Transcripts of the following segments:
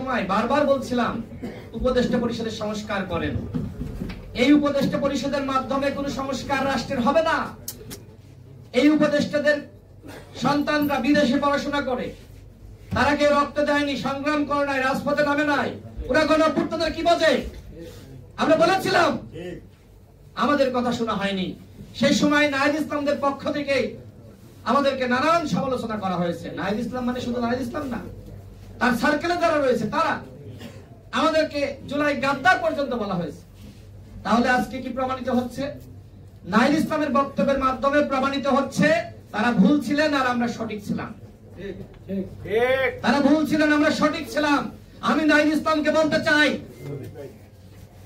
সময় বারবার বলছিলাম উপদেষ্টা পরিষদের সংস্কার করেন। এই উপদেষ্টা পরিষদের মাধ্যমে কোনো সংস্কার রাষ্ট্রের হবে না। এই উপদেষ্টাদের সন্তানরা বিদেশে পড়াশোনা করে, তারা কেউ রক্ত দেয়নি, সংগ্রাম করে নাই, রাজপথে নামে নাই, ওরা গণঅভ্যুত্থানের কি বোঝে? আমরা বলেছিলাম, আমাদের কথা শোনা হয়নি। সেই সময় নাহিদ ইসলামদের পক্ষ থেকে আমাদেরকে নানান সমালোচনা করা হয়েছে। নাহিদ ইসলাম মানে শুধু নাহিদ ইসলাম না, তার সার্কেলে যারা রয়েছে তারা আমাদেরকে জুলাই গাদ্দার পর্যন্ত বলা হয়েছে। তাহলে আজকে কি প্রমাণিত হচ্ছে? নাহিদ ইসলামের বক্তব্যের মাধ্যমে প্রমাণিত হচ্ছে তারা ভুল ছিলেন আর আমরা সঠিক ছিলাম। তারা ভুল ছিলেন, আমরা সঠিক ছিলাম। আমি নাহিদ ইসলামকে বলতে চাই,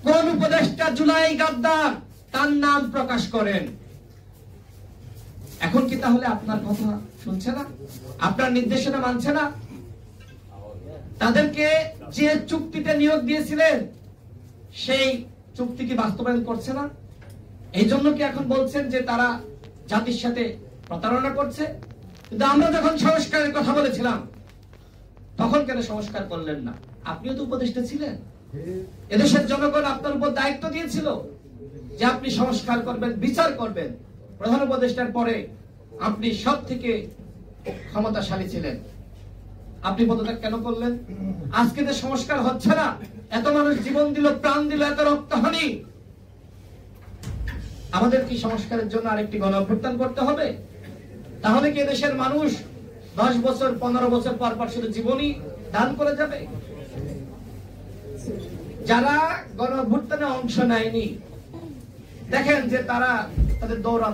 কোন উপদেষ্টা জুলাই গাদ্দার তার নাম প্রকাশ করেন। এখন কি তাহলে আপনার কথা শুনছে না? আপনার নির্দেশনা মানছে না? তাদেরকে যে চুক্তিতে নিয়োগ দিয়েছিলেন সেই চুক্তি কি বাস্তবায়ন করছে না? এই জন্য কি এখন বলছেন যে তারা জাতির সাথে প্রতারণা করছে? কিন্তু আমরা যখন সংস্কারের কথা বলেছিলাম তখন কেন সংস্কার করলেন না? আপনিও তো উপদেষ্টা ছিলেন। এদেশের জনগণ আপনার উপর দায়িত্ব দিয়েছিল যে আপনি সংস্কার করবেন, বিচার করবেন। প্রধান উপদেষ্টার পরে আপনি সব থেকে ক্ষমতাশালী ছিলেন। আপনি পদত্যাগ কেন করলেন? আজকে যে সংস্কার হচ্ছে না, এত মানুষ জীবন দিল, প্রাণ দিল, এত রক্তহানি, আমাদের কি সংস্কারের জন্য আরেকটি গণঅভ্যুত্থান করতে হবে? তাহলে কি দেশের মানুষ 10 বছর 15 বছর পর পর শুধু জীবনই দান করে যাবে? যারা গণঅভ্যুত্থানে অংশ নেয়নি, দেখেন যে তারা তাদের দৌড়